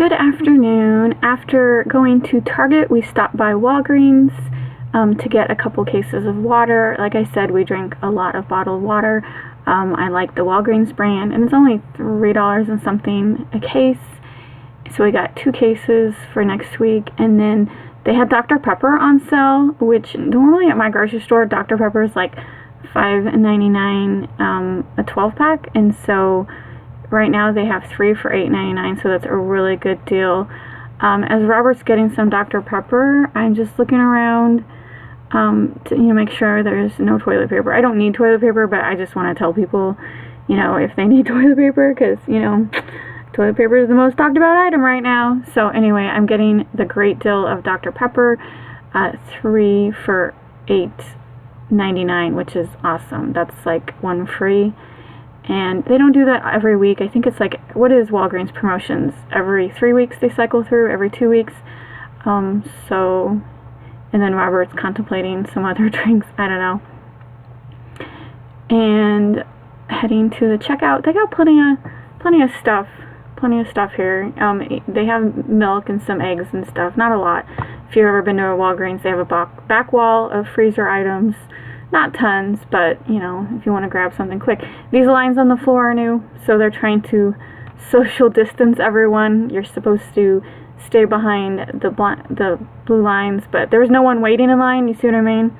Good afternoon. After going to Target, we stopped by Walgreens to get a couple cases of water. Like I said, we drink a lot of bottled water. I like the Walgreens brand, and it's only $3 and something a case. So we got 2 cases for next week, and then they had Dr. Pepper on sale, which normally at my grocery store, Dr. Pepper is like $5.99 a 12-pack, and so right now they have 3 for $8.99, so that's a really good deal. As Robert's getting some Dr. Pepper, I'm just looking around to make sure there's no toilet paper. I don't need toilet paper, but I just want to tell people, if they need toilet paper, because, toilet paper is the most talked about item right now. So anyway, I'm getting the great deal of Dr. Pepper, 3 for $8.99, which is awesome. That's like 1 free. And they don't do that every week. I think it's like, what is Walgreens promotions? Every 3 weeks they cycle through, every 2 weeks. And then Robert's contemplating some other drinks, I don't know. And heading to the checkout, they got plenty of stuff here. They have milk and some eggs and stuff, not a lot. If you've ever been to a Walgreens, they have a back wall of freezer items. Not tons, but, if you want to grab something quick. These lines on the floor are new, so they're trying to social distance everyone. You're supposed to stay behind the blue lines, but there was no one waiting in line, you see what I mean?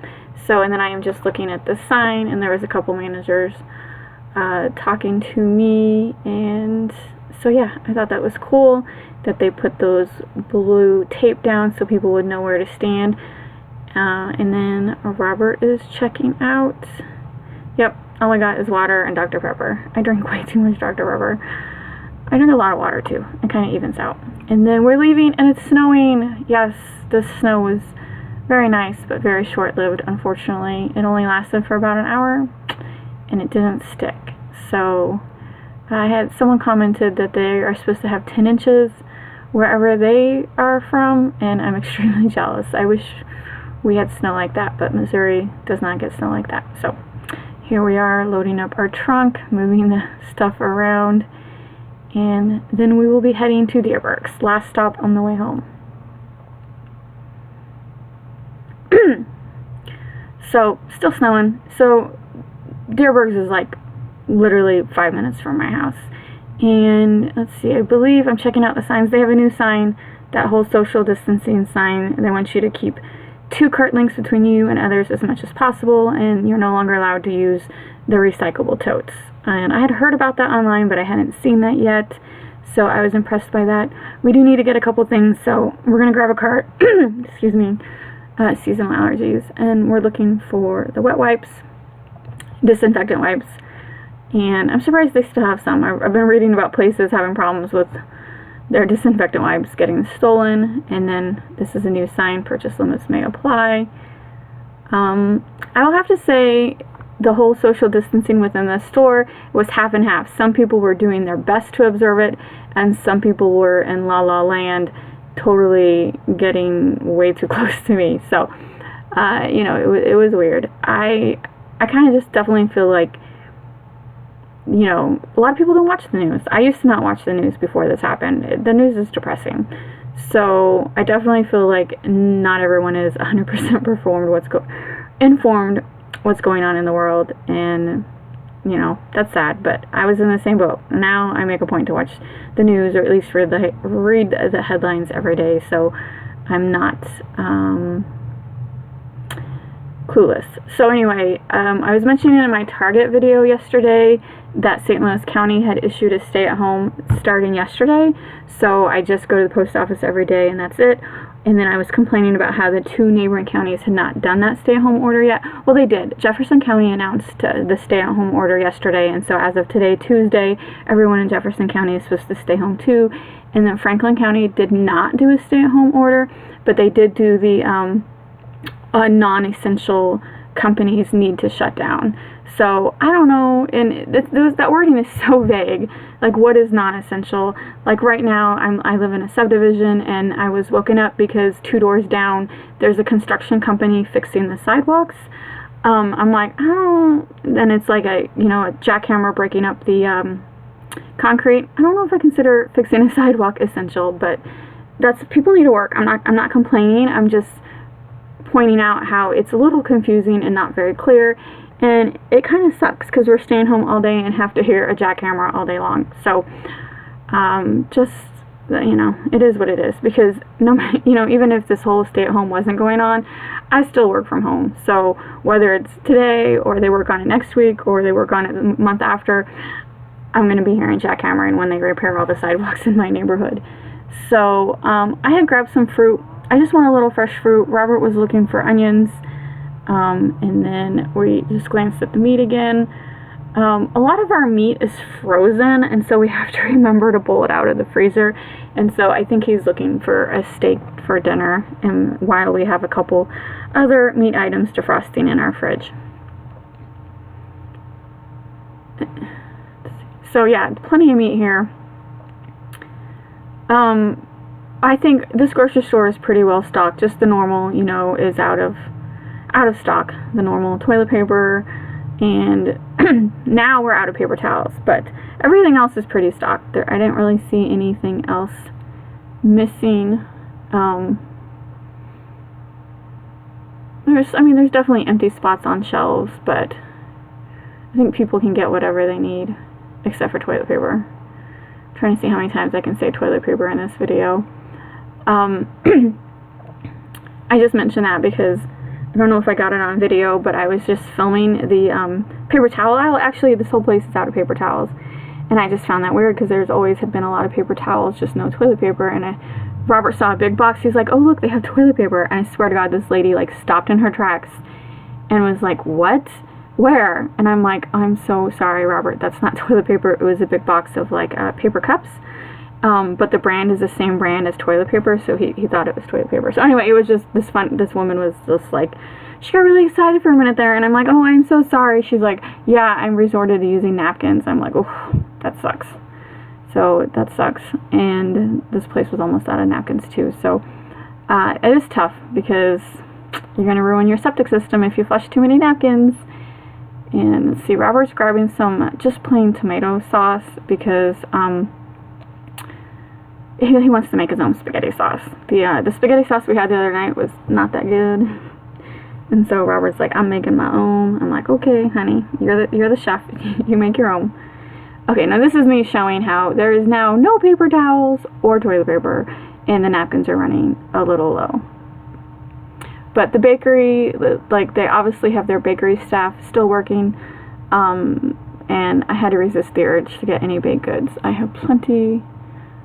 So, and then I am just looking at the sign, and there was a couple managers talking to me, and so yeah, I thought that was cool that they put those blue tape down so people would know where to stand. And then Robert is checking out. Yep, all I got is water and Dr. Pepper. I drink way too much Dr. Pepper. I drink a lot of water too. It kind of evens out. And then we're leaving and it's snowing. Yes, the snow was very nice, but very short-lived, unfortunately. It only lasted for about an hour and it didn't stick. So I had someone commented that they are supposed to have 10 inches wherever they are from, and I'm extremely jealous. I wish we had snow like that, but Missouri does not get snow like that. So here we are loading up our trunk, moving the stuff around, and then we will be heading to Deerberg's, last stop on the way home. So still snowing. So Deerberg's is like literally 5 minutes from my house. And let's see, I believe I'm checking out the signs. They have a new sign, that whole social distancing sign. They want you to keep 2 cart lengths between you and others as much as possible, and you're no longer allowed to use the recyclable totes. And I had heard about that online, but I hadn't seen that yet, so I was impressed by that. We do need to get a couple things, so we're going to grab a cart, excuse me, seasonal allergies, and we're looking for the wet wipes, disinfectant wipes, and I'm surprised they still have some. I've been reading about places having problems with their disinfectant wipes getting stolen, and then this is a new sign, purchase limits may apply. I will have to say the whole social distancing within the store was half and half. Some people were doing their best to observe it, and some people were in la la land, totally getting way too close to me. So, it was weird. I kind of just definitely feel like, a lot of people don't watch the news. I used to not watch the news before this happened. The news is depressing. So I definitely feel like not everyone is 100% informed what's going on in the world. And, that's sad. But I was in the same boat. Now I make a point to watch the news, or at least read the headlines every day. So I'm not clueless. So anyway, I was mentioning in my Target video yesterday that St. Louis County had issued a stay-at-home starting yesterday. So I just go to the post office every day and that's it. And then I was complaining about how the 2 neighboring counties had not done that stay-at-home order yet. Well, they did. Jefferson County announced the stay-at-home order yesterday, and so as of today, Tuesday, everyone in Jefferson County is supposed to stay home too. And then Franklin County did not do a stay-at-home order, but they did do the non-essential companies need to shut down. So I don't know, and that wording is so vague. Like, what is non-essential? Like right now, I live in a subdivision, and I was woken up because 2 doors down, there's a construction company fixing the sidewalks. I'm like, oh, then it's like a jackhammer breaking up the concrete. I don't know if I consider fixing a sidewalk essential, but people need to work. I'm not complaining. I'm just pointing out how it's a little confusing and not very clear, and it kind of sucks because we're staying home all day and have to hear a jackhammer all day long. So just, you know, it is what it is, because even if this whole stay-at-home wasn't going on, I still work from home. So whether it's today or they work on it next week or they work on it the month after, I'm going to be hearing jackhammering when they repair all the sidewalks in my neighborhood. So I had grabbed some fruit. I just want a little fresh fruit. Robert was looking for onions, and then we just glanced at the meat again. A lot of our meat is frozen, and so we have to remember to pull it out of the freezer. And so I think he's looking for a steak for dinner, and while we have a couple other meat items defrosting in our fridge. So yeah, plenty of meat here. I think this grocery store is pretty well stocked. Just the normal, you know, is out of stock. The normal toilet paper, and now we're out of paper towels, but everything else is pretty stocked. I didn't really see anything else missing. There's definitely empty spots on shelves, but I think people can get whatever they need, except for toilet paper. I'm trying to see how many times I can say toilet paper in this video. I just mentioned that because I don't know if I got it on video, but I was just filming the paper towel aisle. Actually, this whole place is out of paper towels, and I just found that weird because there's always have been a lot of paper towels, just no toilet paper. And Robert saw a big box. He's like, "Oh, look, they have toilet paper." And I swear to God, this lady like stopped in her tracks and was like, "What? Where?" And I'm like, "I'm so sorry, Robert. That's not toilet paper. It was a big box of like paper cups." But the brand is the same brand as toilet paper, so he thought it was toilet paper. So anyway, it was just this woman was just like, she got really excited for a minute there, and I'm like, "Oh, I'm so sorry." She's like, "Yeah, I'm resorted to using napkins." I'm like, "Oh, that sucks." So that sucks. And this place was almost out of napkins too. So it is tough because you're going to ruin your septic system if you flush too many napkins. And see, Robert's grabbing some just plain tomato sauce because he wants to make his own spaghetti sauce. The spaghetti sauce we had the other night was not that good. And so Robert's like, "I'm making my own." I'm like, "Okay, honey, you're the chef. You make your own." Okay, now this is me showing how there is now no paper towels or toilet paper, and the napkins are running a little low. But the bakery, like, they obviously have their bakery staff still working, and I had to resist the urge to get any baked goods. I have plenty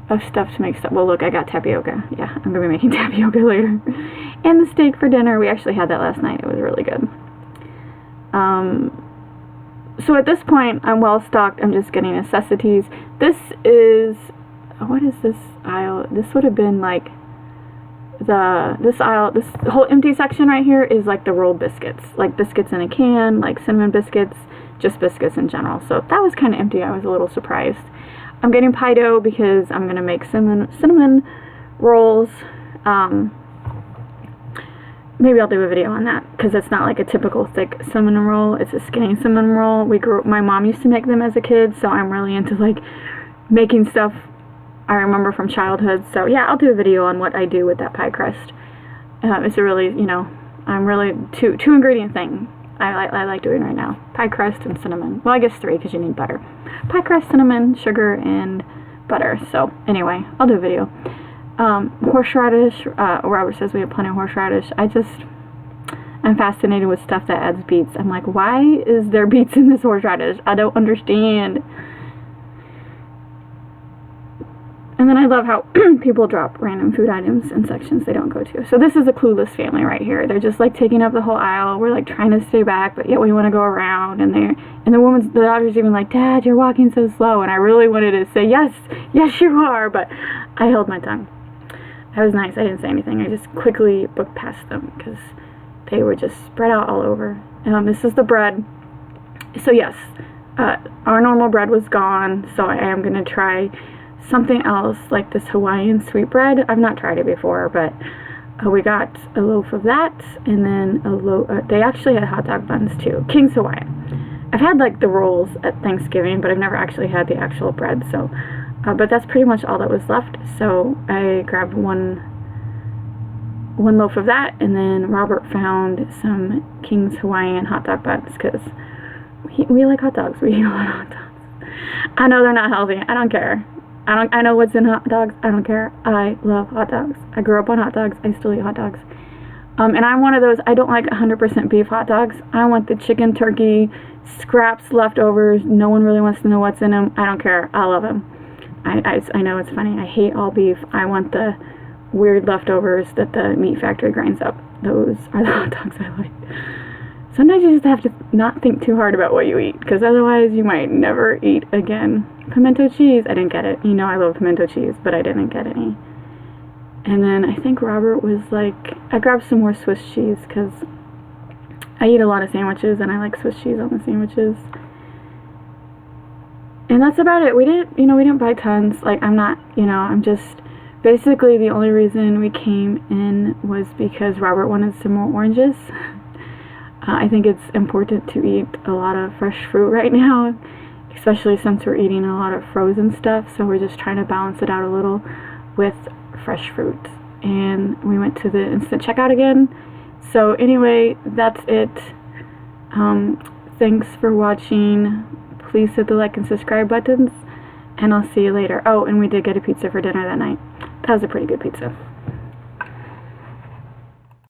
of stuff to make stuff. Well, look, I got tapioca. Yeah, I'm gonna be making tapioca later. And the steak for dinner. We actually had that last night. It was really good. So at this point, I'm well stocked. I'm just getting necessities. This is, what is this aisle? This would have been like this aisle, this whole empty section right here is like the rolled biscuits, like biscuits in a can, like cinnamon biscuits, just biscuits in general. So that was kind of empty. I was a little surprised. I'm getting pie dough because I'm going to make cinnamon rolls. Maybe I'll do a video on that because it's not like a typical thick cinnamon roll. It's a skinny cinnamon roll. My mom used to make them as a kid, so I'm really into like making stuff I remember from childhood. So yeah, I'll do a video on what I do with that pie crust. It's a really, I'm really two ingredient thing I like doing right now. Pie crust and cinnamon. Well, I guess 3 because you need butter. Pie crust, cinnamon, sugar, and butter. So anyway, I'll do a video. Horseradish, Robert says we have plenty of horseradish. I'm fascinated with stuff that adds beets. I'm like, why is there beets in this horseradish? I don't understand. And then I love how people drop random food items in sections they don't go to. So this is a clueless family right here. They're just like taking up the whole aisle. We're like trying to stay back, but yet we want to go around. And the daughter's even like, "Dad, you're walking so slow." And I really wanted to say, yes, you are, but I held my tongue. That was nice. I didn't say anything. I just quickly booked past them because they were just spread out all over. This is the bread. So yes, our normal bread was gone, so I am going to try something else like this Hawaiian sweetbread. I've not tried it before, but we got a loaf of that, and then they actually had hot dog buns too. King's Hawaiian. I've had like the rolls at Thanksgiving, but I've never actually had the actual bread. So, but that's pretty much all that was left. So I grabbed one loaf of that, and then Robert found some King's Hawaiian hot dog buns because we like hot dogs. We eat a lot of hot dogs. I know they're not healthy. I don't care. I know what's in hot dogs. I don't care. I love hot dogs. I grew up on hot dogs. I still eat hot dogs. And I'm one of those, I don't like 100% beef hot dogs. I want the chicken, turkey, scraps, leftovers. No one really wants to know what's in them. I don't care. I love them. I know it's funny. I hate all beef. I want the weird leftovers that the meat factory grinds up. Those are the hot dogs I like. Sometimes you just have to not think too hard about what you eat, because otherwise you might never eat again. Pimento cheese, I didn't get it. You know I love pimento cheese, but I didn't get any. And then I think Robert was like, I grabbed some more Swiss cheese, because I eat a lot of sandwiches, and I like Swiss cheese on the sandwiches. And that's about it. We didn't buy tons. Like, I'm just, basically the only reason we came in was because Robert wanted some more oranges. I think it's important to eat a lot of fresh fruit right now, especially since we're eating a lot of frozen stuff, so we're just trying to balance it out a little with fresh fruit. And we went to the instant checkout again. So anyway, that's it. Thanks for watching. Please hit the like and subscribe buttons, and I'll see you later. Oh, and we did get a pizza for dinner that night. That was a pretty good pizza.